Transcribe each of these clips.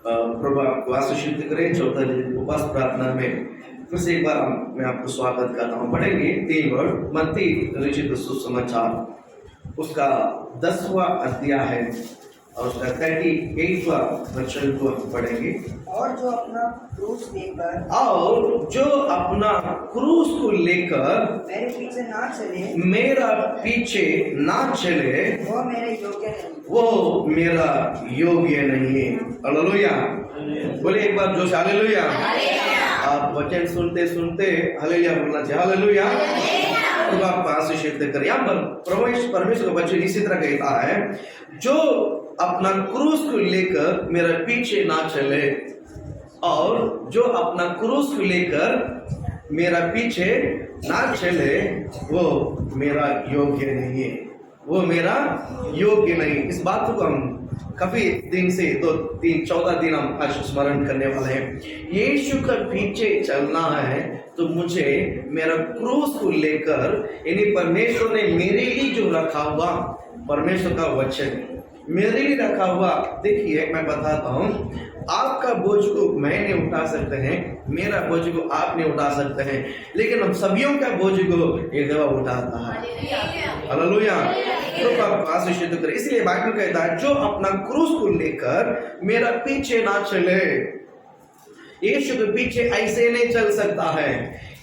प्रभु आपको आशीषित करे। चौथा दिन उपवास प्रार्थना में फिर से एक बार मैं आपको स्वागत करता हूँ। पढ़ेंगे 3 वर्ड मत्ती रचित सुसमाचार, उसका 10वां अध्याय है और उसका 38वां वचन को हम पढ़ेंगे। और जो अपना क्रूस लेकर मेरे पीछे ना चले वो मेरा योग्य नहीं है। हालेलुया, बोले एक बार जोश हालेलुया। आप वचन सुनते सुनते हालेलुया बोलना चाहिए। हालेलुया, तो आप आशीषित करें। यहाँ पर परमेश्वर का वचन इसी तरह कहता है, जो अपना क्रूस को लेकर मेरे पीछे ना चले, और जो अपना क्रूस को लेकर मेरा पीछे ना चले वो मेरा योग्य नहीं है। वो मेरा योग्य नहीं। इस बात को हम काफी दिन से 14 दिन हम आज स्मरण करने वाले हैं। यीशु का पीछे चलना है तो मुझे मेरा क्रूस को लेकर, यानी परमेश्वर ने मेरे लिए जो रखा हुआ, परमेश्वर का वचन मेरे लिए रखा हुआ। देखिए मैं बताता हूँ, आपका बोझ को मैं नहीं उठा सकते हैं, मेरा बोझ को आप नहीं उठा सकते हैं, लेकिन हम सभियों का बोझ को एक दफा उठाता है। हालेलुया, तो आप आशीषित करें। इसलिए बाइबल कहता है, जो अपना क्रूस को लेकर मेरा पीछे ना चले। यीशु के पीछे ऐसे नहीं चल सकता है,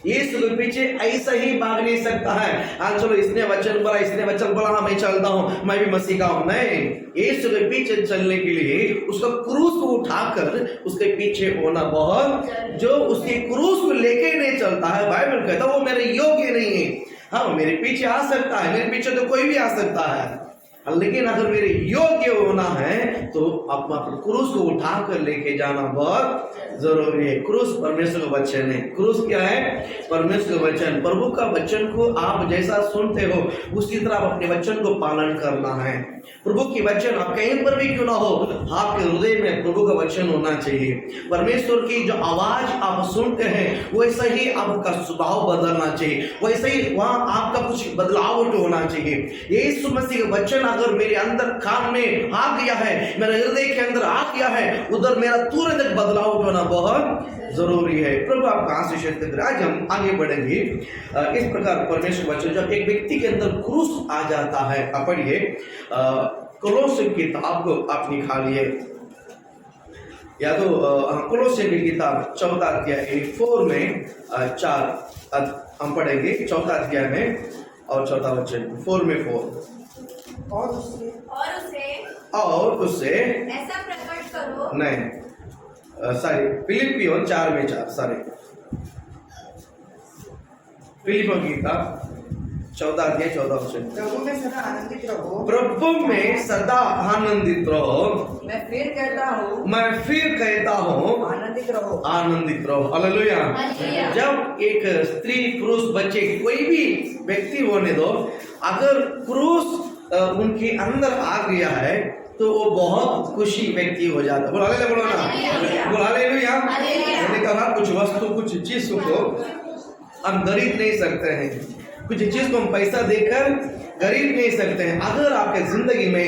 यीशु के पीछे ऐसा ही भाग नहीं सकता है। आज चलो इसने वचन बोला हाँ मैं चलता हूँ, मैं भी मसीह का हूँ। नहीं, यीशु के पीछे चलने के लिए उसका क्रूस को उठाकर उसके पीछे होना बहुत, जो उसके क्रूस को लेके नहीं चलता है, बाइबल कहता है वो मेरे योग्य नहीं है। हाँ, मेरे पीछे आ सकता है, मेरे पीछे तो कोई भी आ सकता है, लेकिन अगर मेरे योग्य होना है तो अपना क्रूस को उठाकर लेके जाना बहुत जरूरी है। क्रूस परमेश्वर का वचन है। क्रूस क्या है? परमेश्वर का वचन। प्रभु का वचन को आप जैसा सुनते हो उसी तरह आप अपने वचन को पालन करना है। प्रभु की वचन आप कहीं पर भी क्यों ना हो, आपके हृदय में प्रभु का वचन होना चाहिए। परमेश्वर की जो आवाज आप सुनते हैं वैसा ही आपका स्वभाव बदलना चाहिए, वैसे ही वहां आपका कुछ बदलाव होना चाहिए। यीशु मसीह का वचन अगर मेरे अंदर काम में आ गया है, मेरे हृदय के अंदर आ गया है, उधर मेरा तुरंत बदलाव होना बहुत जरूरी है। प्रभु आपका आशीषित करे। आज हम आगे बढ़ेंगे। इस प्रकार परमेश्वर वचन, जब एक व्यक्ति के अंदर क्रूस आ जाता है, आप पढ़िए कोलोसे की किताब को आप निकालिए, या तो कोलोसे की किताब 4 अध्याय 4 में 4 हम पढ़ेंगे। 4 अध्याय में और 4 वचन 4 में 4 और उससे ऐसा प्रकट करो। नहीं, सॉरी, फिलिपियों 4 में 4, सॉरी, फिलिपियों की किताब 14 अध्याय 14 वचन। प्रभु में सदा आनंदित रहो। प्रभु में सदा आनंदित रहो। मैं फिर कहता हूँ आनंदित रहो। हालेलुया। जब एक स्त्री, पुरुष, बच्चे, कोई भी व्यक्ति होने दो, अगर क्रूस उनके अंदर आ गया है तो वो बहुत खुशी व्यक्ति हो जाता है। बोल हालेलुया। मैंने कहा कुछ वस्तु, कुछ चीज को हम खरीद नहीं सकते हैं, कुछ चीज को हम पैसा देकर खरीद नहीं सकते हैं। अगर आपके जिंदगी में,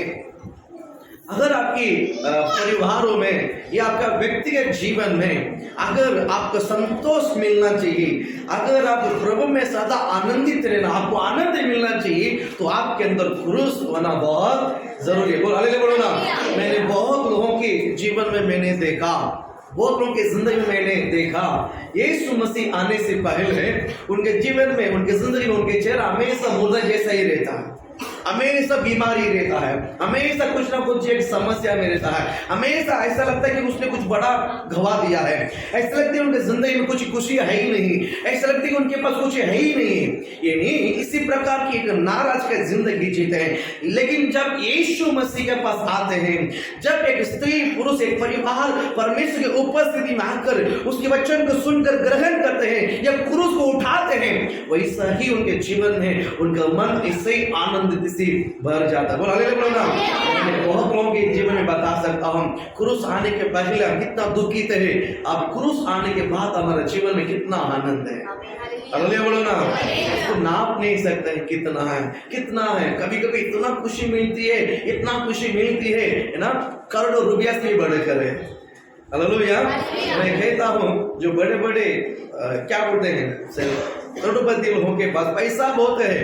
अगर आपकी परिवारों में या आपका व्यक्तिगत जीवन में अगर आपको संतोष मिलना चाहिए, अगर आप प्रभु में सदा आनंदित रहना, आपको आनंद मिलना चाहिए, तो आपके अंदर क्रूस होना बहुत जरूरी है। बोल हालेलुया, बोलो ना। मैंने बहुत लोगों के जीवन में मैंने देखा, बहुत लोगों की जिंदगी में मैंने देखा, यीशु मसीह आने से पहले उनके जीवन में, उनके जिंदगी में, उनके चेहरा हमेशा मुर्दा जैसा ही रहता है, हमेशा बीमारी रहता है, हमेशा कुछ ना कुछ एक समस्या में रहता है, हमेशा ऐसा लगता है कि उसने कुछ बड़ा गवा दिया है, ऐसा लगता है उनके जिंदगी में कुछ खुशी है ही नहीं, ऐसा लगता है कि उनके पास कुछ है ही नहीं। ये नहीं, इसी प्रकार की एक नाराज की जिंदगी जीते हैं। लेकिन जब यीशु मसीह के पास आते हैं, जब एक स्त्री, पुरुष, एक परिवार परमेश्वर की उपस्थिति में आकर उसके वचन को सुनकर ग्रहण करते हैं या क्रूस को उठाते हैं, वैसा ही उनके जीवन में उनका मन इससे ही आनंदित से भर जाता है। बोल हालेलुया। मैं बहुत लोगों के जीवन में बता सकता हूँ, क्रूस आने के पहले हम कितना दुखित है, अब क्रूस आने के बाद हमारे जीवन में कितना आनंद है। हालेलुया, बोलो ना। इसको नाप नहीं सकते हैं कितना है, कितना है। कभी कभी इतना खुशी मिलती है, इतना खुशी मिलती है ना, करोड़ों रुपया से भी बढ़कर है। हालेलुया। मैं कहता हूँ जो बड़े बड़े क्या बोलते हैं करोड़पति लोगों के पास पैसा बहुत है,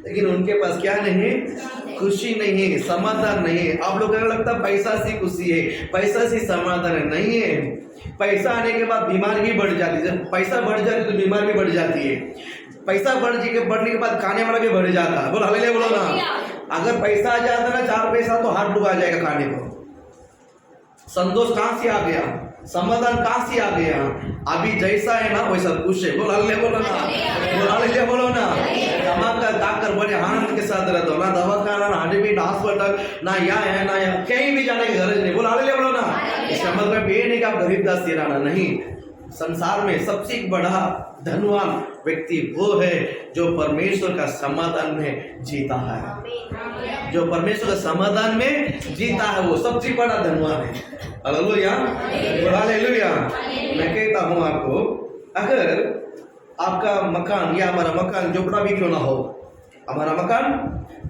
लेकिन उनके पास क्या नहीं है? खुशी नहीं है, समाधान नहीं है। आप लोगों को लगता है पैसा से खुशी है, पैसा से समाधान है, नहीं है। पैसा आने के बाद बीमारी भी बढ़ जाती है। जब पैसा बढ़ जाती है तो बीमारी भी बढ़ जाती है। पैसा बढ़ने के बाद खाने वाला भी बढ़ जाता है। बोलो हालेलुया बोलो ना। अगर पैसा आ जाता ना 4 पैसा तो हाथ डुबा जाएगा खाने को। संतोष कहां से आ गया? समाधान कहां से आ गया? अभी जैसा है ना वैसा खुश है। बोलो हालेलुया बोलो ना। बोलो हालेलुया बोलो ना। कमाकर खाकर बड़े आनंद के साथ रहते हो ना, दवाखाना ना हार्ट हॉस्पिटल ना यहाँ है ना यहाँ, कहीं भी जाने की गरज नहीं। बोलो हालेलुया बोलो ना। इसका मतलब ये नहीं कि आप गरीब दास रहना नहीं। संसार में सबसे बड़ा धनवान व्यक्ति वो है जो परमेश्वर का समाधान में जीता है। जो परमेश्वर का समाधान में जीता है वो सबसे बड़ा धनवान है। Hallelujah hallelujah. मैं कहता हूँ आपको, अगर आपका मकान या हमारा मकान झोपड़ा भी क्यों ना हो, हमारा मकान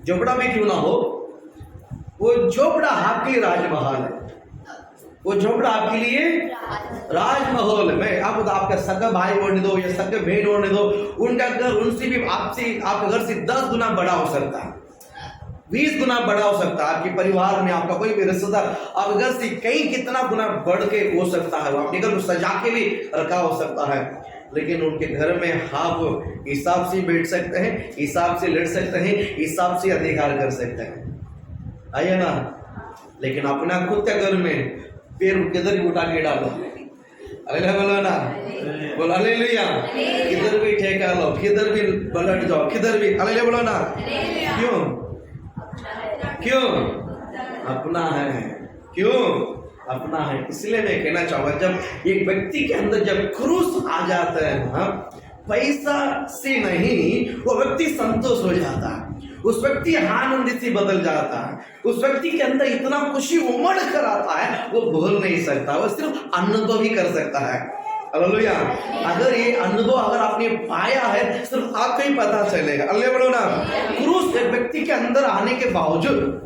झोपड़ा भी क्यों ना हो, वो झोपड़ा आपके राजमहल है। वो झोपड़ा आपके लिए राजमहल है। आप आपका सगा भाई होने दो या सगे बहन होने दो, उनका घर उनसे भी आपके घर से 10 गुना बड़ा हो सकता है, 20 गुना बड़ा हो सकता है। आपके परिवार में आपका कोई भी रिश्तेदार आपके घर से कई कितना गुना बढ़ के हो सकता है। वो अपने घर को सजा के भी रखा हो सकता है, लेकिन उनके घर में आप हिसाब से बैठ सकते हैं, हिसाब से लड़ सकते हैं, हिसाब से अधिकार कर सकते हैं, आइए ना। लेकिन अपना खुद के घर में पैर किधर भी उठा के डालो, हालेलुया बोलो ना। बोलो हालेलुया। किधर भी ठेका लो, किधर भी पलट जाओ, किधर भी, हालेलुया बोलो ना। क्यों? क्यों? अपना है। क्यों? अपना है। इसलिए मैं कहना चाहूंगा, जब एक व्यक्ति के अंदर जब क्रूस आ जाता है ना, पैसा से नहीं, वो व्यक्ति संतोष हो जाता है, उस व्यक्ति आनंदित से बदल जाता है, उस व्यक्ति के अंदर इतना खुशी उमड़ कर आता है वो बोल नहीं सकता, वो सिर्फ अनुभव ही कर सकता है। हालेलुया। अगर ये अनुभव अगर आपने पाया है सिर्फ आपको ही पता चलेगा। हालेलुया बोलो ना। क्रूस एक व्यक्ति के अंदर आने के बावजूद,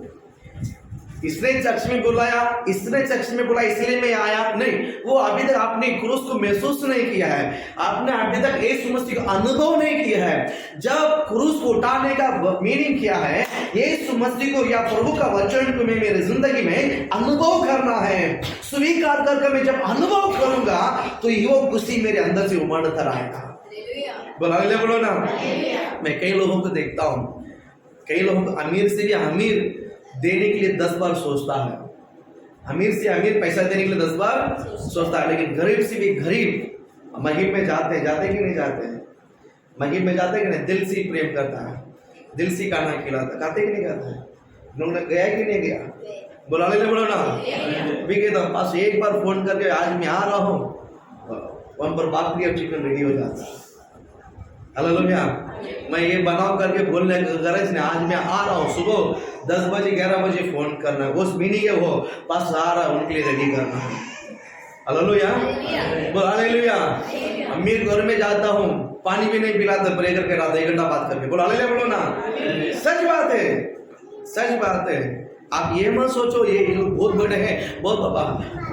इसने चर्च में बुलाया, इसने चर्च में बुलाया इसलिए मैं आया नहीं, वो अभी तक आपने क्रूस को महसूस नहीं किया है, आपने अभी तक यीशु मसीह का अनुभव नहीं किया है। जब क्रूस को उठाने का मीनिंग क्या है, यीशु मसीह को या प्रभु का वचन को मैं मेरी जिंदगी में अनुभव करना है। स्वीकार करके मैं जब अनुभव करूंगा तो वो खुशी मेरे अंदर से उमड़ता रहेगा। बोलो ना। मैं कई लोगों को देखता हूँ, कई लोगों को अमीर से भी अमीर देने के लिए 10 बार सोचता है, अमीर से अमीर पैसा देने के लिए 10 बार सोचता है, लेकिन गरीब से भी गरीब महिम में जाते कि नहीं जाते हैं? महिम में जाते कि नहीं? दिल से प्रेम करता है, दिल से खाना खिलाता, खाते कि नहीं खाता है? उन्होंने गया कि नहीं गया? बोला बोलो ना। भी कहता हूँ पास एक बार फोन करके आज मैं आ रहा हूँ, वहां पर बात और चिकन रेडी हो जाता है। हालेलुया। मैं ये बनाओ करके बोलने का गरज नहीं, आज मैं आ रहा हूँ, सुबह 10 बजे 11 बजे फोन करना है, उस मीनिंग है वो पास आ रहा है, उनके लिए रेडी करना है। हालेलुया बोल हालेलुया। अमीर घर में जाता हूँ, पानी भी नहीं पिलाता, प्रे करके रात 1 घंटा बात करके, बोलो हालेलुया बोलो ना। सच बात है, सच बात है। आप ये मत सोचो ये लोग बहुत बड़े हैं, बहुत बाबा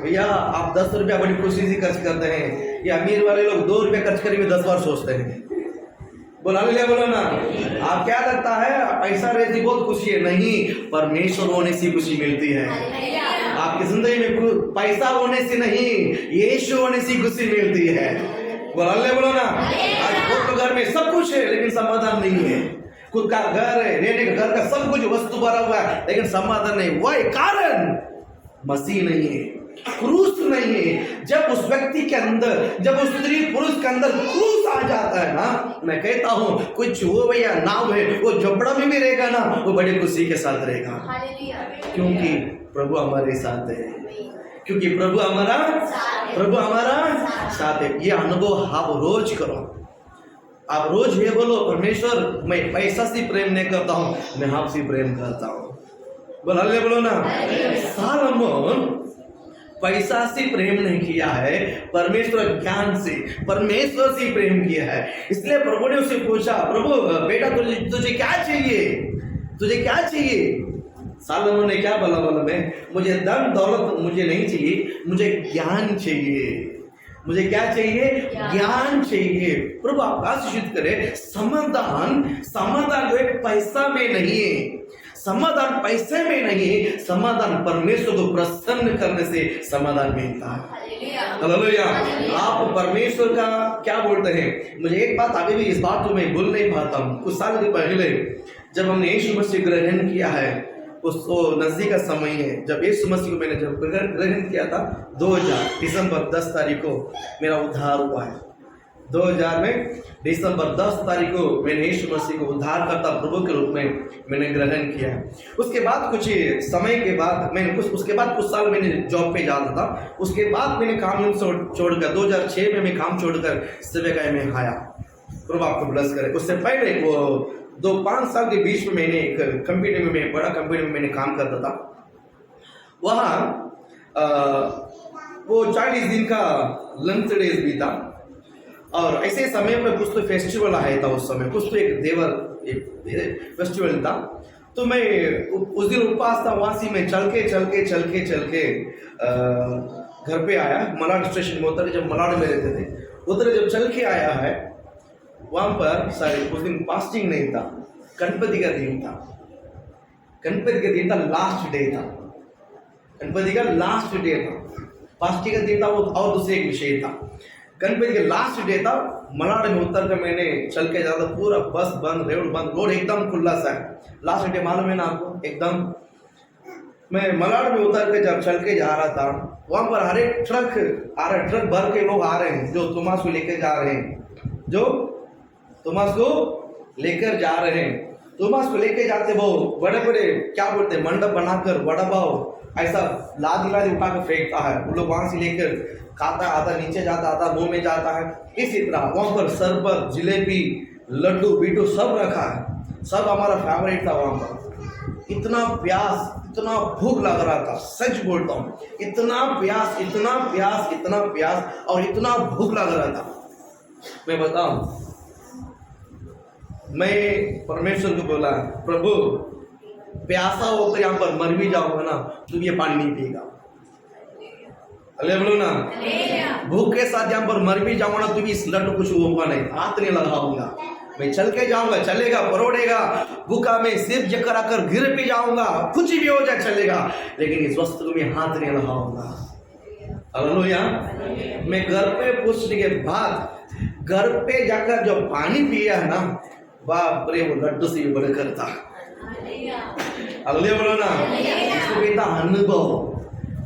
भैया आप 10 रुपया बड़ी खुशी से खर्च करते हैं, ये अमीर वाले लोग 2 रुपया खर्च करके 10 बार सोचते हैं। बोला बोलो ना। आप क्या लगता है पैसा रहती बहुत खुशी है? नहीं, परमेश्वर होने से खुशी मिलती है। आपकी जिंदगी में पैसा होने से नहीं, यीशु होने से खुशी मिलती है। बोलो ना। आज बहुत घर में सब कुछ है लेकिन समाधान नहीं है। खुद का घर है, रहने का घर का सब कुछ वस्तु भरा हुआ है लेकिन समाधान नहीं। वही कारण मसीह नहीं है, क्रूस नहीं है। जब उस व्यक्ति के अंदर, जब उस स्त्री पुरुष के अंदर क्रूस आ जाता है ना, मैं कहता हूँ कुछ हो या ना हो, वो झोपड़ा में भी रहेगा ना, वो बड़ी खुशी के साथ रहेगा, क्योंकि प्रभु हमारे साथ है, क्योंकि प्रभु हमारा साथ है। ये अनुभव आप रोज करो, आप रोज ये बोलो, परमेश्वर मैं पैसा से प्रेम नहीं करता हूँ, मैं आपसे प्रेम करता हूँ। बोलो ना। सालोमन पैसा से प्रेम नहीं किया है, परमेश्वर ज्ञान से, परमेश्वर से प्रेम किया है। इसलिए प्रभु ने उसे पूछा, प्रभु बेटा तुझे क्या चाहिए, तुझे क्या चाहिए? सालोमन ने क्या बोला में, मुझे धन दौलत मुझे नहीं चाहिए, मुझे ज्ञान चाहिए। मुझे क्या चाहिए? ज्ञान चाहिए। प्रभु आप आशीषित करे। समाधान जो है पैसा में नहीं है, समाधान पैसे में नहीं है, समाधान परमेश्वर को प्रसन्न करने से समाधान मिलता है। हालेलुया। आप परमेश्वर का क्या बोलते हैं? मुझे एक बात अभी भी इस बात को मैं बोल नहीं पाता हूँ। कुछ साल के पहले जब हमने यीशु मसीह ग्रहण किया है, उसको नजदीक का समय है जब यीशु मसीह को मैंने जब ग्रहण किया था, 2000 दिसंबर 10 तारीख को मेरा उद्धार हुआ है। 2000 में दिसंबर 10 तारीख को मैंने यीशु मसीह को उद्धारकर्ता प्रभु के रूप में मैंने ग्रहण किया। उसके बाद कुछ समय के बाद मैंने उसके बाद कुछ साल मैंने जॉब पे जाता था। उसके बाद मैंने काम छोड़कर 2006 में मैं काम छोड़कर सेवकाई में आया। प्रभु आपको ब्लेस करे। उससे पहले वो 2-5 साल के बीच में मैंने एक कंपनी में, बड़ा कंपनी में मैंने काम करता था। वहाँ वो 40 दिन का लंच डेज भी था और ऐसे समय में कुछ तो फेस्टिवल आया था। उस समय कुछ तो एक फेस्टिवल था, तो मैं उस दिन उपवास था। वहाँ से मैं चल के घर पे आया। मलाड स्टेशन में उतर, जब मलाड में रहते थे उधर जब चल के आया है, वहां पर उस दिन फास्टिंग नहीं था, गणपति का दिन था। गणपति का दिन था, लास्ट डे था। गणपति का लास्ट डे था, फास्टिंग का दिन था वो और दूसरे एक विषय था। गणपति का लास्ट डे था। मलाड में उतर कर मैंने चल के जाता, पूरा बस बंद, रोड एकदम खुला सा है। लास्ट डे मालूम है ना आपको, एकदम। मैं मलाड में उतर के जब चल के जा रहा था, वहां पर हर एक ट्रक भर के लोग आ रहे हैं जो थोमस को लेकर जा रहे हैं, जो थोमस को लेकर जा रहे हैं। थोमस को लेकर जाते वो बड़े बड़े क्या बोलते हैं, मंडप बनाकर बड़ा भाव ऐसा लाद उठा कर फेंकता है। वो लोग वहां से लेकर खाता, आधा नीचे जाता, आधा मुंह में जाता है। इसी तरह वहां पर शरबत, जिलेबी, लड्डू बीटू सब रखा है। सब हमारा फेवरेट था वहां पर। इतना प्यास, इतना भूख लग रहा था, सच बोलता हूँ, इतना प्यास और इतना भूख लग रहा था। मैं बताऊं, मैं परमेश्वर को बोला, प्रभु प्यासा होकर यहाँ पर मर भी जाऊंगा ना, तुम ये पानी नहीं पिएगा। अले बोलो ना, भूख के साथ यहाँ पर मर भी जाऊंगा ना, तुम इस लड्डू कुछ होगा नहीं, हाथ नहीं लगाऊंगा। मैं चल के जाऊंगा, चलेगा, परोड़ेगा, भूखा में सिर चक्कर आकर गिर भी जाऊंगा, कुछ भी हो जाए चलेगा, लेकिन इस वस्तु को मैं हाथ नहीं लगाऊंगा। हालेलुया। मैं घर पे पूछने के बाद घर पे जाकर जो पानी पिया है ना, बाप रे, वो लड्डू से भी बड़ा करता। हालेलुया बोलो ना। इसको कहता अनुभव।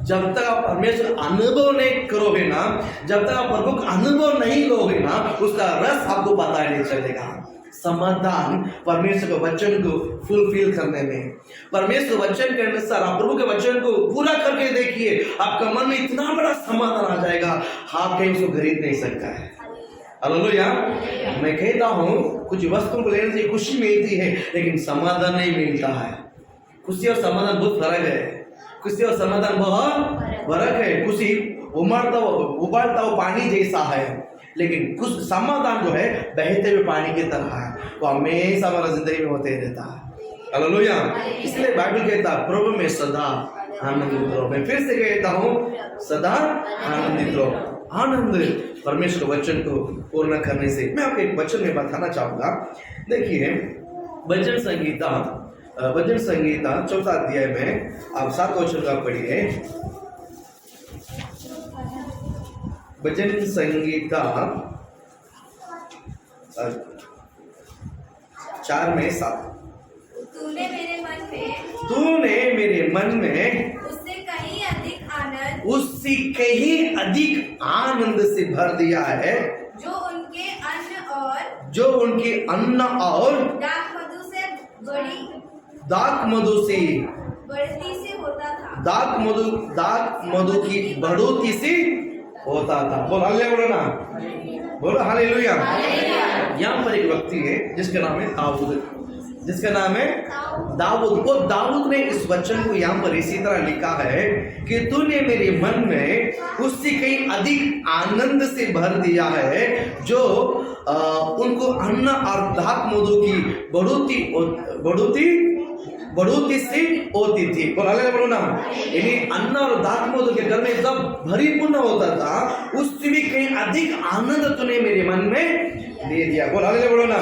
जब तक आप परमेश्वर अनुभव नहीं करोगे ना, जब तक आप प्रभु का अनुभव नहीं लोगे ना, उसका रस आपको पता नहीं चलेगा। समाधान परमेश्वर के वचन को फुलफिल करने में, परमेश्वर वचन के अनुसार आप प्रभु के वचन को पूरा करके देखिए, आपका मन में इतना बड़ा समाधान आ जाएगा, आप कहीं उसको खरीद नहीं सकता है। हालेलुया। मैं कहता हूँ, कुछ वस्तुओं को लेने से खुशी मिलती है, लेकिन समाधान नहीं मिलता है। खुशी और समाधान बहुत फर्क है। खुशी और समाधान बहुत फर्क है। खुशी उबलता हुआ पानी जैसा है, लेकिन कुछ समाधान जो है बहते हुए पानी की तरह है, वो हमेशा हमारा जिंदगी में होते रहता है। हालेलुया। इसलिए बाइबल कहता है, प्रभु में सदा आनंदित रहो। मैं फिर से कहता हूँ, सदा आनंदित रहो। आनंद परमेश्वर वचन को पूर्ण करने से। मैं आपको एक वचन में बताना चाहूंगा। देखिए, भजन संगीता 4 अध्याय में आप 7 वचन का पढ़िए। भजन संगीता 4 में 7। तूने मेरे मन में उससे कहीं अधिक आनंद से भर दिया है, जो उनके अन्न और दाख मधु से बढ़ती से होता था। दाख मधु की बढ़ोती से होता था। बोल हालेलुया बोलो ना, बोलो हालेलुया। यहाँ पर एक व्यक्ति है जिसका नाम है दाऊद। वो दाऊद ने इस वचन को यहाँ पर इसी तरह लिखा है कि तूने मेरे मन में उससे कहीं अधिक आनंद से भर दिया है, जो उनको अन्न और दाख मधु की बढ़ोती बढ़ोतरी सी होती थी। बोलो ना, यानी अन्न और दाखमधु के घर में जब भरीपूर्ण होता था, उससे भी कहीं अधिक आनंद तूने मेरे मन में दे दिया। बोलो ना।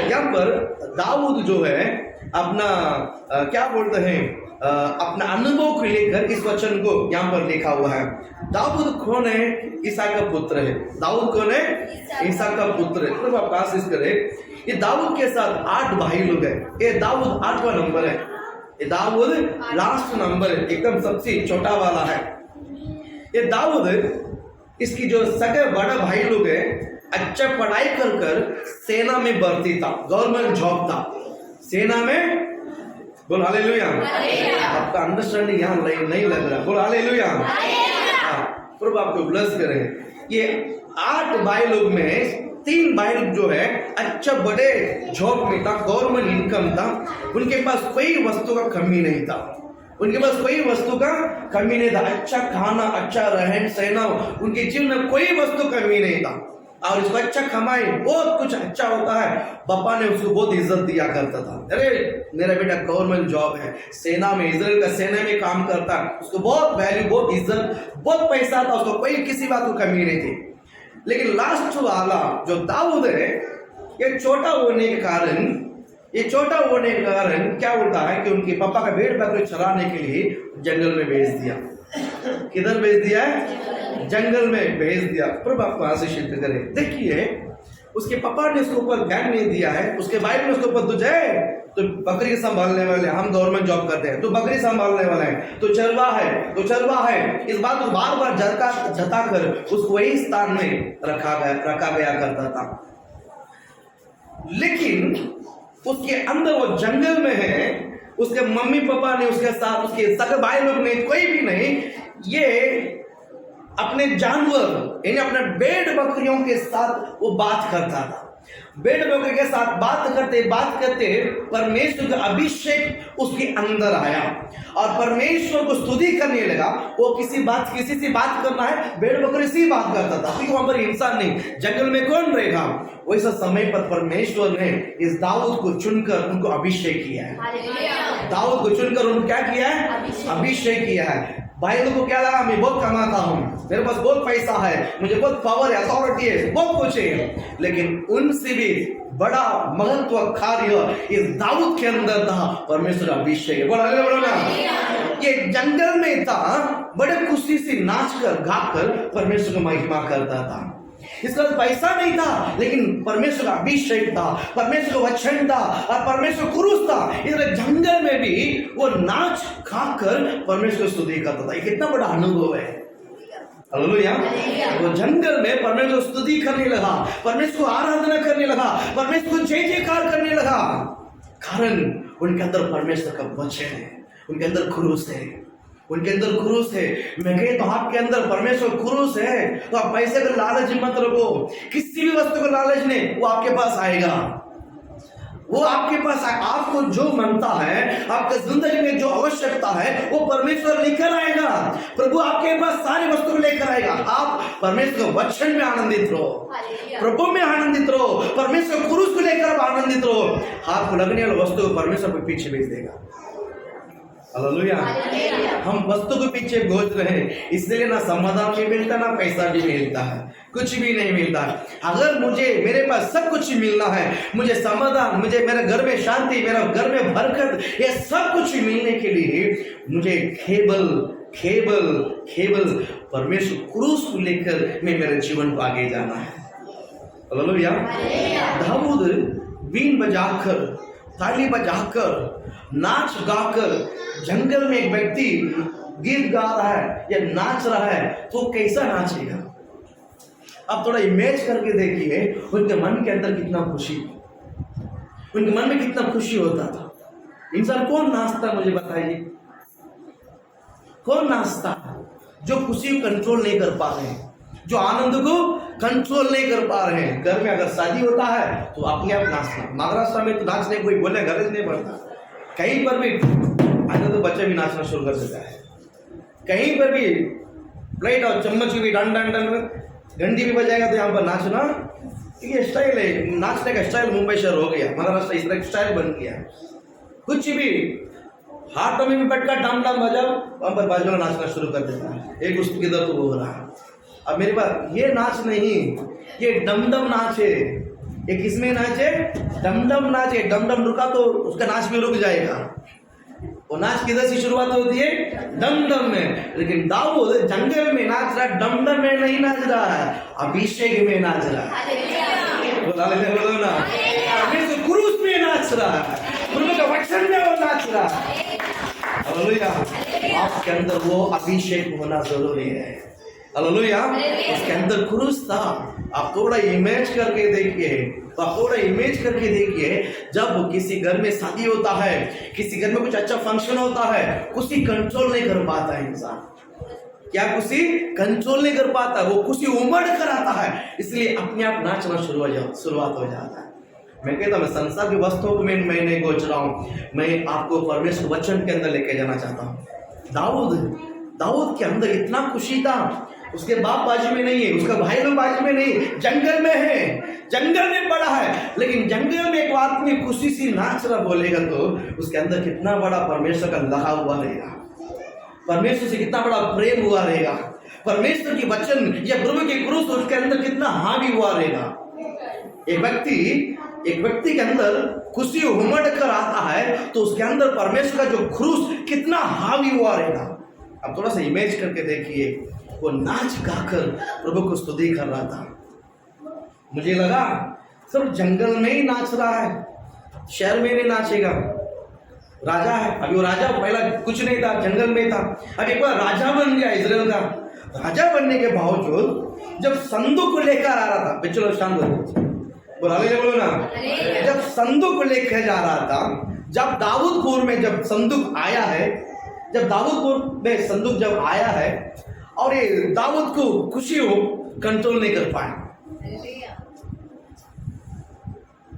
यहाँ पर दाऊद जो है अपना क्या बोलते हैं, अपना अनुभव को लेकर इस वचन को यहाँ पर लिखा हुआ है। दाऊद कौन है? ईसा का पुत्र है। दाऊद कौन है? ईसा का पुत्र है। तो आप आशीष करें, ये दाऊद के साथ 8 भाई लोग हैं। ये दाऊद 8वां नंबर है। ये दाऊद लास्ट नंबर है, एकदम सबसे छोटा वाला है। ये दाऊद, इसकी जो सगे बड़ा भाई लोग है, अच्छा पढ़ाई कर सेना में भर्ती था, गवर्नमेंट जॉब था सेना में। बोल हालेलुया। आपका अंडरस्टैंडिंग यहाँ नहीं लग रहा। बोल हालेलुया। प्रभु आपको ब्लेस करें। ये 8 भाई लोग में 3 भाई लोग जो है अच्छा बड़े जॉब में था, गवर्नमेंट इनकम था, उनके पास कोई वस्तु का कमी नहीं था। उनके पास कोई वस्तु का कमी नहीं था। अच्छा खाना, अच्छा रहन सहन, उनके जीवन में कोई वस्तु कमी नहीं था। और इसको अच्छा कमाई, बहुत कुछ अच्छा होता है। पापा ने उसको बहुत इज्जत दिया करता था। अरे मेरा बेटा गवर्नमेंट जॉब है, सेना में, इजराइल का सेना में काम करता है, उसको बहुत वैल्यू, बहुत इज्जत, बहुत पैसा था, उसको कोई किसी बात को कमी नहीं थी। लेकिन लास्ट वाला जो दाऊद है, ये छोटा होने के कारण क्या होता है कि उनके पापा का भेड़ बकरी चराने के लिए जंगल में भेज दिया। किधर भेज दिया है? जंगल में भेज दिया। प्रभु आपको आशीषित करे। देखिए, उसके पापा ने उसके ऊपर ज्ञान नहीं दिया है, उसके भाई ने उसके ऊपर तुझे तो बकरी के संभालने वाले, हम गवर्नमेंट जॉब करते हैं, तो बकरी संभालने वाला है, तो चरवा है, इस बात को बार बार जता कर उसको वही स्थान में रखा गया करता था। लेकिन उसके अंदर वो जंगल में है, उसके मम्मी पापा ने उसके साथ, उसके सगे भाई लोग ने, कोई भी नहीं, ये अपने जानवर यानी अपने भेड़ बकरियों के साथ वो बात करता था। भेड़ बकरी के साथ बात करते परमेश्वर का अभिषेक उसके अंदर आया और परमेश्वर को स्तुति करने लगा। वो किसी से बात करना है, भेड़ बकरी से बात करता था, क्योंकि वहां पर इंसान नहीं, जंगल में कौन रहेगा। वैसा समय पर परमेश्वर ने इस दाऊद को चुनकर उनको अभिषेक किया है। दाऊद को चुनकर उनको क्या किया है? अभिषेक किया है। भाई लोगों को क्या लगा, मैं बहुत कमाता हूँ, मेरे पास बहुत पैसा है, मुझे बहुत पावर है, अथॉरिटी है, बहुत कुछ है, लेकिन उनसे भी बड़ा महत्व कार्य इस दाऊद के अंदर था, परमेश्वर अभिषेक। बोलो ना, ये जंगल में था, बड़े खुशी से नाच कर गा कर परमेश्वर को महिमा करता था। इसका पैसा नहीं था, लेकिन परमेश्वर का अभिषेक था, परमेश्वर का वचन था और परमेश्वर क्रूस था। इसलिए जंगल में भी वो नाच खाकर परमेश्वर स्तुति करता था। ये कितना बड़ा अनुभव है। हालेलुया। वो जंगल में परमेश्वर स्तुति करने लगा, परमेश्वर को आराधना करने लगा, परमेश्वर को जय जयकार करने लगा। कारण उनके अंदर परमेश्वर का वचन है, उनके अंदर क्रूस है, उनके अंदर क्रूस है। मैं कहे तो आपके अंदर परमेश्वर क्रूस है, तो आप पैसे का लालच मत रखो, किसी भी वस्तु का लालच नहीं, वो आपके पास आएगा, वो आपके पास आपको जो मांगता है, आपके जिंदगी में जो आवश्यकता है, वो परमेश्वर लेकर आएगा। प्रभु आपके पास सारी वस्तु को लेकर आएगा। आप परमेश्वर के वचन में आनंदित रहो, प्रभु में आनंदित रहो, परमेश्वर क्रूस को लेकर आनंदित रहो। आपको लगने वाली वस्तु को परमेश्वर के पीछे भेज देगा। हालेलुया। हम वस्तु के पीछे खोज रहे हैं, इसलिए ना समाधान भी मिलता, ना पैसा भी मिलता है, कुछ भी नहीं मिलता। अगर मेरे पास सब कुछ मिलना है, मुझे समाधान, मुझे मेरे घर में शांति, मेरे घर में बरकत, ये सब कुछ मिलने के लिए मुझे केवल परमेश्वर क्रूस को लेकर मैं मेरे जीवन को आगे जाना है। हालेलुया। दाऊद बीन बजाकर, ताली बजाकर, नाच गाकर, जंगल में एक व्यक्ति गीत गा रहा है या नाच रहा है, तो कैसा नाचेगा? आप थोड़ा इमेज करके देखिए, उनके मन के अंदर कितना खुशी, उनके मन में कितना खुशी होता था। इंसान कौन नाचता, मुझे बताइए, कौन नाचता जो खुशी को कंट्रोल नहीं कर पा रहे हैं, जो आनंद को कंट्रोल नहीं कर पा रहे हैं। घर में अगर शादी होता है तो अपने आप नाचना, महाराष्ट्र में तो नाचने कोई बोले गरज नहीं पड़ता, कहीं पर भी आने तो बच्चे भी नाचना शुरू कर देता है, कहीं पर भी प्लेट और चम्मच की भी डन डन डन घंटी भी बजाएगा तो यहाँ पर नाचना, ये स्टाइल है, नाचने का स्टाइल मुंबई शहर हो गया, महाराष्ट्र इस तरह स्टाइल बन गया। कुछ भी हाथों में भी पटका डम डम बजाओ, वहां पर बाजू में नाचना शुरू कर देता है। एक उसकी किधर तो वो हो रहा है। अब मेरी बात, ये नाच नहीं, ये डमडम नाच है। ये किसमें नाच है? डमडम नाच है। डमडम रुका तो उसका नाच भी रुक जाएगा। वो नाच किधर से शुरुआत होती है? डमडम में। लेकिन दाऊद जंगल में नाच रहा, डमडम में नहीं नाच रहा है, अभिषेक में नाच रहा है। बोलो ना, अभी तो क्रूस में नाच रहा है, प्रभु का वचन में वो नाच रहा है। हालेलुया। आपके अंदर वो अभिषेक होना जरूरी है। हालेलुया। उसके अंदर क्रूस था। आप थोड़ा इमेज करके देखिए, तो आप थोड़ा इमेज करके देखिए, जब किसी घर में शादी होता है, किसी घर में कुछ अच्छा फंक्शन होता है, खुशी कंट्रोल नहीं कर पाता इंसान। क्या खुशी कंट्रोल नहीं कर पाता? वो खुशी उमड़ कर आता है, इसलिए अपने आप नाचना शुरुआत हो जाता है। मैं कहता हूँ संसार की वस्तुओं को मैं नहीं सोच रहा हूँ, मैं आपको परमेश्वर वचन के अंदर लेके जाना चाहता हूँ। दाऊद के अंदर इतना खुशी था। उसके बाप बाजू में नहीं है, उसका भाई लोग बाजू में नहीं, जंगल में है, जंगल में पड़ा है, लेकिन जंगल में एक आदमी खुशी से नाच रहा बोलेगा तो उसके अंदर कितना बड़ा परमेश्वर का लगा हुआ रहेगा, परमेश्वर से कितना बड़ा प्रेम हुआ रहेगा, परमेश्वर की वचन या प्रभु के क्रूस उसके अंदर कितना हावी हुआ रहेगा। एक व्यक्ति के अंदर खुशी उमड़ कर आता है तो उसके अंदर परमेश्वर का जो क्रूस कितना हावी हुआ रहेगा। अब थोड़ा सा इमेज करके देखिए, वो नाच गाकर प्रभु को स्तुति कर रहा था। मुझे लगा सब जंगल में ही नाच रहा है, शहर में नहीं नाचेगा। राजा है, अभी वो राजा पहला कुछ नहीं था, जंगल में था, अब एक बार राजा बन गया इजराइल का। राजा बनने के बावजूद जब संदूक को लेकर आ रहा था, चलो शांत बोलो ना, जब संदूक को लेकर जा रहा था, जब दाऊदपुर में जब संदूक आया है, जब दाऊदपुर में संदूक जब आया है और ये दाऊद को खुशी हो कंट्रोल नहीं कर पाया।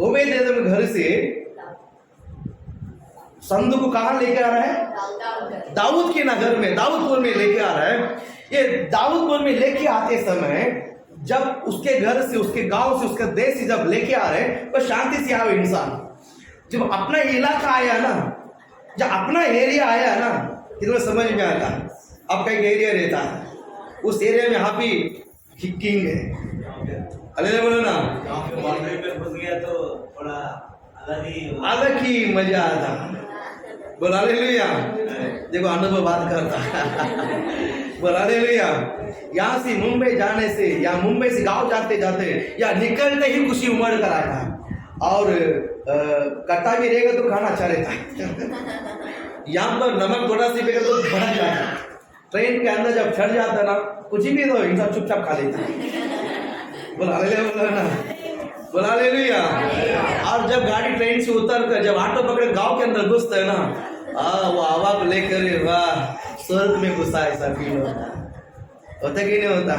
ओबेदेदोम घर से संदूक को कहां लेके आ रहा है? दाऊद के नगर में, दाऊदपुर में लेके आ रहा है। ये दाऊदपुर में लेके आते समय जब उसके घर से, उसके गांव से, उसके देश से जब लेके आ रहे तो शांति से आए इंसान। जब अपना इलाका आया ना, जब अपना एरिया आया ना, इतना समझ में आता है। आपका एक एरिया रहता है, उस एरिया में हापी किंग है। अरे बोलो ना, गया तो थोड़ा अलग ही मजा आता। बोला हालेलुया। देखो अनुभव बात करता। बोला हालेलुया। यहाँ से मुंबई जाने से या मुंबई से गांव जाते जाते या निकलते ही खुशी उमड़ कर आता है। और कट्टा भी रहेगा तो खाना अच्छा रहता है। यहाँ पर नमक थोड़ा सी बेगा तो बढ़ जाता है। ट्रेन के अंदर जब चढ़ जाता है ना, कुछ भी तो इंसान चुपचाप खा लेता है। बोला हालेलुया। और जब गाड़ी ट्रेन से उतर कर जब ऑटो पकड़े गांव के अंदर घुसते है ना, वो हवा को लेकर वाह स्वर्ग में घुसा ऐसा फील होता कि नहीं होता?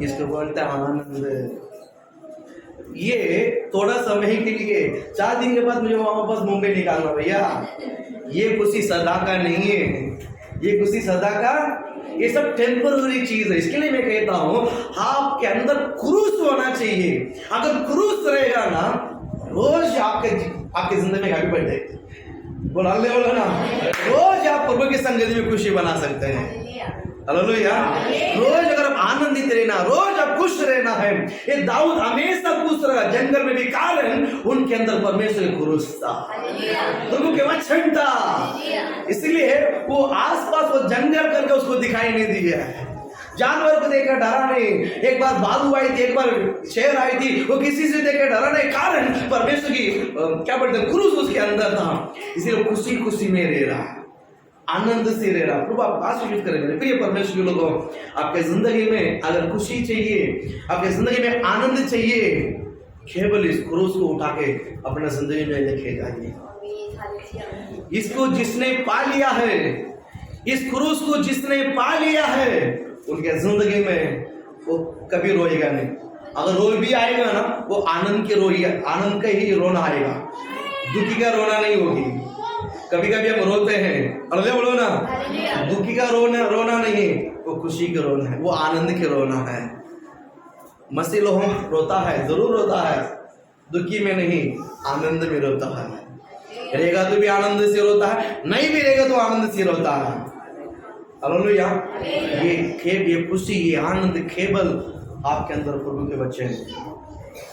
इसको बोलते आनंद। ये थोड़ा समय के लिए, 4 दिन के बाद मुझे वापस मुंबई निकालना भैया। ये खुशी सदा का नहीं है, ये खुशी सदा का, ये सब टेम्पररी चीज है। इसके लिए मैं कहता हूं आपके अंदर क्रूस होना चाहिए। अगर क्रूस रहेगा ना, रोज आपके जिंदगी में हैप्पी बर्थडे बोला ना, रोज आप प्रभु की संगति में खुशी बना सकते हैं। हालेलुया। रोज अगर आप आनंदित रहना, रोज आप खुश रहना है। ये दाऊद हमेशा खुश रहा, जंगल में भी कारण उनके अंदर परमेश्वर क्रूस था, प्रभु के वचन था। इसलिए वो आसपास वो जंगल करके उसको दिखाई नहीं दिया। जानवर को देखकर डरा नहीं। एक बार भालू आई थी, एक बार शेर आई थी, वो किसी से देखकर डरा नहीं, कारण परमेश्वर की क्या बोलते हैं क्रूस उसके अंदर था। इसलिए खुशी खुशी में रह रहा, आनंद से रह रहा। प्रभु आप आशीर्वाद करें मेरे प्रिय परमेश्वर के लोगों। आपके जिंदगी में अगर खुशी चाहिए, आपके जिंदगी में आनंद चाहिए, केवल इस क्रूस को उठा के अपने जिंदगी में लेके जाइए। इसको जिसने पा लिया है, इस क्रूस को जिसने पा लिया है, उनके जिंदगी में वो कभी रोएगा नहीं। अगर रो भी आएगा ना, वो आनंद का ही रोना आएगा, दुखी का रोना नहीं होगी। कभी कभी हम रोते हैं, अरे बोलो ना, दुखी का रोना नहीं है, वो खुशी का रोना है, वो आनंद के रोना है। मसीह लोग रोता है, जरूर रोता है, दुखी में नहीं, आनंद में रोता है। रहेगा तो भी आनंद से रोता है, नहीं भी रहेगा तो आनंद से रोता है। हालेलुया। ये खुशी, ये आनंद केवल आपके अंदर प्रभु के वचन है,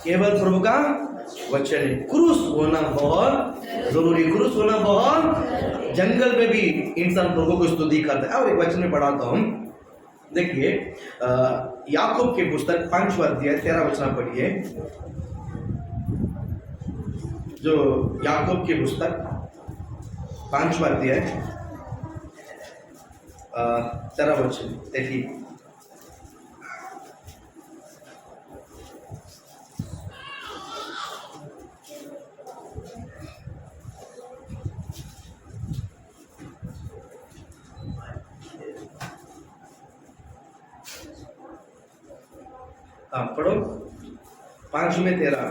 केवल प्रभु का वचन है। क्रूस होना बहुत जरूरी, क्रूस होना बहुत, जंगल में भी इंसान प्रभु को स्तुति करता है। और एक वचन में पढ़ाता हूँ, देखिए याकूब के पुस्तक 5वां अध्याय 13 वचन पढ़िए। जो याकूब की पुस्तक 5वां अध्याय 13 वचन देखिए। पढ़ो 5 में 13।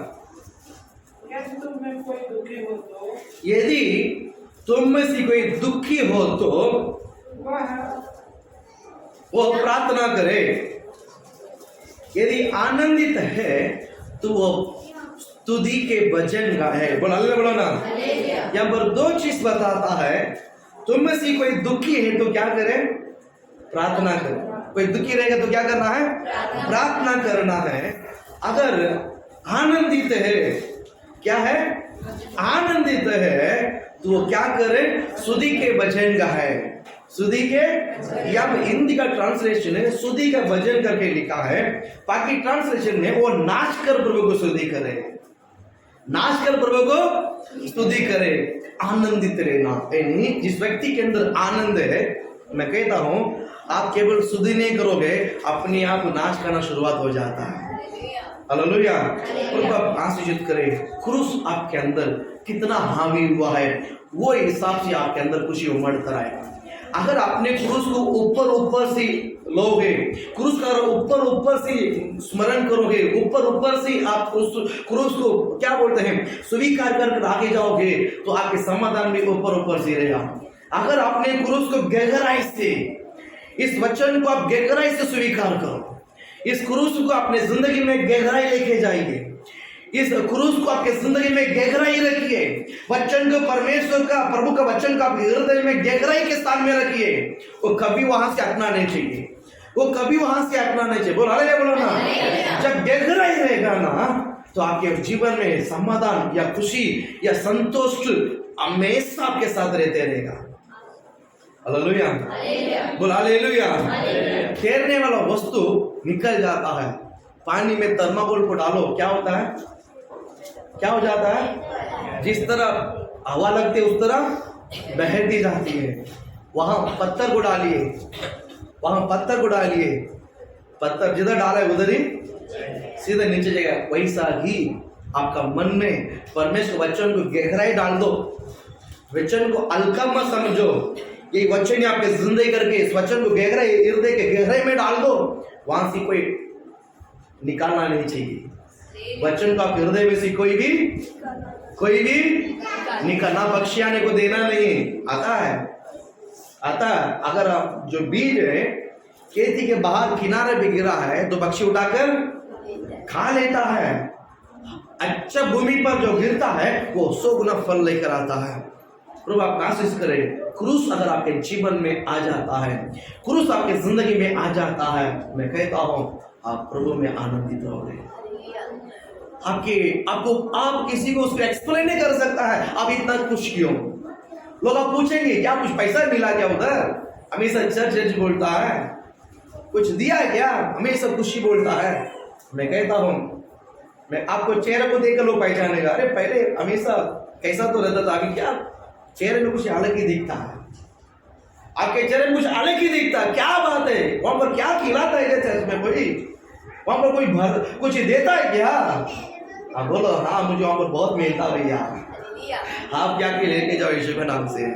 यदि तुम में कोई दुखी हो तो यदि तुम में से कोई दुखी हो तो वो प्रार्थना करे, यदि आनंदित है तो वो स्तुति के भजन गाए। बोलो अल्लाह, बोलो ना। यहाँ पर 2 चीज बताता है। तुम में से कोई दुखी है तो क्या करे? प्रार्थना करे। कोई दुखी रहेगा तो क्या करना है? प्रार्थना करना है। अगर आनंदित है, क्या है? आनंदित है तो वो क्या करे? स्तुति के भजन गाए। स्तुति के, या हिंदी का ट्रांसलेशन है स्तुति का भजन करके लिखा है, बाकी ट्रांसलेशन में वो नाच कर प्रभु को स्तुति करे, नाच कर प्रभु को स्तुति करे। आनंदित रहना, यानी जिस व्यक्ति के अंदर आनंद है, मैं कहता हूं आप केवल स्तुति नहीं करोगे, अपने आप नाच करना शुरुआत हो जाता है। हालेलुया। प्रभु आप आशीषित करे। क्रूस आपके अंदर कितना हावी हुआ है, वो हिसाब से आपके अंदर खुशी उमड़ कर आएगा। अगर आपने क्रूस को ऊपर से लोगे, क्रूस का ऊपर से स्मरण करोगे, ऊपर से आप क्रूस को क्या बोलते हैं स्वीकार कर आगे जाओगे, तो आपके समाधान भी ऊपर से रहेगा। अगर आपने क्रूस को गहराई से, इस वचन को आप गहराई से स्वीकार करो, इस क्रूस को अपने जिंदगी में गहराई लेके जाइए, इस क्रूस को आपके जिंदगी में गहराई रखिए, वचन को, परमेश्वर का, प्रभु का वचन को आप हृदय में गहराई के स्थान में रखिए। वो कभी वहां से हटना नहीं चाहिए, वो कभी वहां से हटना नहीं चाहिए। बोलो हालेलुया, बोलो ना। जब गहराई रहेगा ना, तो आपके जीवन में समाधान या खुशी या संतोष हमेशा आपके साथ रहते रहेगा। हालेलुया, बोलो हालेलुया। तैरने वाला वस्तु निकल जाता है, पानी में थर्माकोल को डालो, क्या होता है? क्या हो जाता है? जिस तरह हवा लगती है उस तरह बहती जाती है। वहां पत्थर को डालिए, वहां पत्थर को डालिए, पत्थर जिधर डाला है उधर ही सीधे नीचे जाएगा। वैसा ही आपका मन में परमेश्वर वचन को गहराई डाल दो, वचन को हल्का मत समझो। ये वचन आपके जिंदगी करके इस वचन को गहराई, हृदय के गहराई में डाल दो, वहां से कोई निकालना नहीं चाहिए। वचन को आप हृदय में से कोई भी निकालना, पक्षी आने को देना नहीं। आता है अगर आप जो बीज है खेती के बाहर किनारे पे गिरा है तो पक्षी उठाकर खा लेता है। अच्छा भूमि पर जो गिरता है वो 100 गुना फल लेकर आता है। प्रभु आप आशीष करें। क्रूस अगर आपके जीवन में आ जाता है, क्रूस आपके जिंदगी में आ जाता है, मैं कहता हूं आप प्रभु में आनंदित रहोगे। आप किसी को उसको एक्सप्लेन नहीं कर सकता है आप इतना खुश क्यों। लोग आप पूछेंगे क्या कुछ पैसा मिला क्या उधर? हमेशा चर्च बोलता है, कुछ दिया क्या? हमेशा खुशी बोलता है। मैं कहता हूं, मैं आपको चेहरे को देखकर लोग पहचानेगा, अरे पहले हमेशा कैसा तो रहता था, अभी क्या चेहरे में कुछ अलग ही दिखता है। आपके चेहरे में कुछ अलग ही दिखता है, क्या बात है? वहां पर क्या खिलाता है चर्च में? कोई वहां पर कोई कुछ देता है क्या? हाँ बोलो, हाँ मुझे वहां पर बहुत मिलता भैया। आप क्या के लेके जाओ यीशु के नाम से,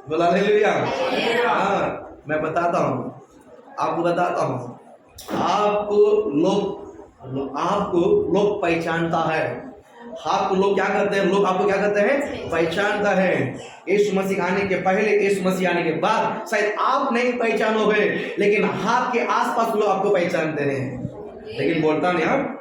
बोला हालेलुया। हाँ मैं बताता हूँ, आपको बताता हूँ, आपको लोग पहचानता है। आपको लोग क्या करते हैं? लोग आपको क्या करते हैं? पहचानता है। यीशु मसीह आने के पहले, यीशु मसीह आने के बाद शायद आप नहीं पहचानोगे, लेकिन आपके आसपास लोग आपको पहचानते हैं। लेकिन बोलता नहीं, आप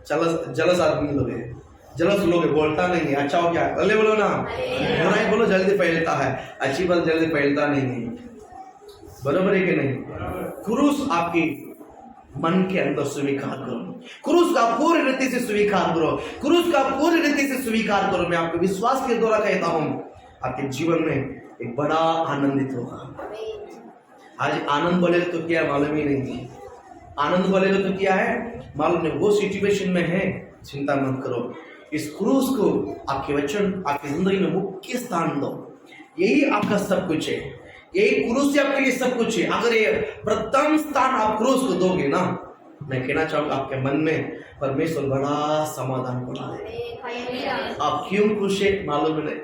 जलस आदमी लोग हैं, जलस लोग बोलता नहीं है, अच्छा हो क्या, अले बोलो ना, बुराई बोलो जल्दी फैलता है, अच्छी बात जल्दी फैलता नहीं है, बराबर है कि नहीं? क्रूस आपकी मन के अंदर स्वीकार करो, क्रूस का पूरी रीति से स्वीकार करो, क्रूस का पूरी रीति से स्वीकार करो। मैं आपको विश्वास के द्वारा कहता हूं, आपके जीवन में एक बड़ा आनंदित होगा। आज आनंद बोलेगा तो क्या मालूम ही नहीं है, आनंद बोलेगा तो क्या है मालूम नहीं। वो सिचुएशन में है, चिंता मत करो, इस क्रूस को आपके वचन आपकी जिंदगी में मुख्य स्थान दो। यही आपका सब कुछ है, यही क्रूस से आपके लिए सब कुछ है। अगर ये प्रथम स्थान आप क्रूस को दोगे ना, मैं कहना चाहूंगा आपके मन में परमेश्वर बड़ा समाधान बना दे। आप क्यों खुश है मालूम नहीं,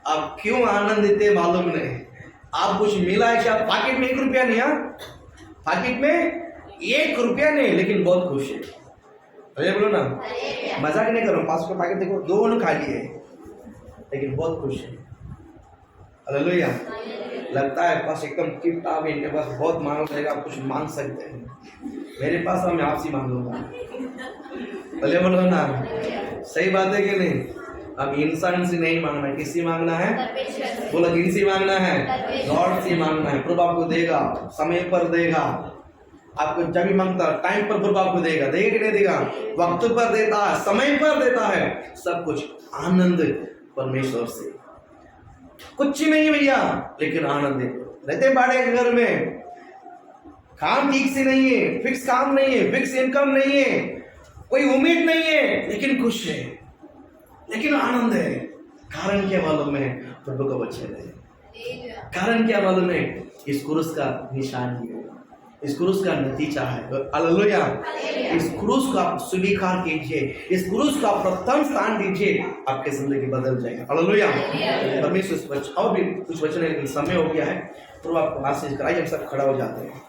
आप क्यों आनंदित है मालूम नहीं, आप कुछ मिला है क्या? पॉकेट में 1 रुपया नहीं, पॉकेट में 1 रुपया नहीं, लेकिन बहुत खुश है। अरे बोलो ना, मजाक नहीं करो, 5 का पैकेट देखो, 2 खाली है, लेकिन बहुत खुश है। हालेलुया। लगता है पास एकदम टिप टॉप, इनके पास बहुत मांग रहेगा, आप कुछ मांग सकते हैं, मेरे पास मैं आपसे मांगूंगा। भले बोलो ना, सही बात है कि नहीं? अब इंसान से नहीं मांगना, किससे मांगना है? बोला किनसे मांगना है? गॉड से मांगना है। प्रभु आपको देगा, समय पर देगा, आपको जब भी मांगता टाइम पर प्रभु आपको देगा, देगा कि नहीं देगा? वक्त पर देता है, समय पर देता है, सब कुछ आनंद परमेश्वर से। कुछ नहीं भैया, लेकिन आनंद है। रहते बड़े घर में, काम ठीक से नहीं है, फिक्स काम नहीं है, फिक्स इनकम नहीं है, कोई उम्मीद नहीं है, लेकिन खुश है, लेकिन आनंद है। कारण क्या मालूम है? प्रभु का वचन है। कारण क्या मालूम है? इस क्रूस का निशान है, इस क्रूस का नतीजा है। हालेलुया। इस क्रूस को आप स्वीकार कीजिए, इस क्रूस को आप प्रथम स्थान दीजिए, आपकी जिंदगी बदल जाएगा। हालेलुया। परमेश्वर और भी कुछ वचन है, लेकिन समय हो गया है, तो आपको आशीष कराइए। हम सब खड़ा हो जाते हैं।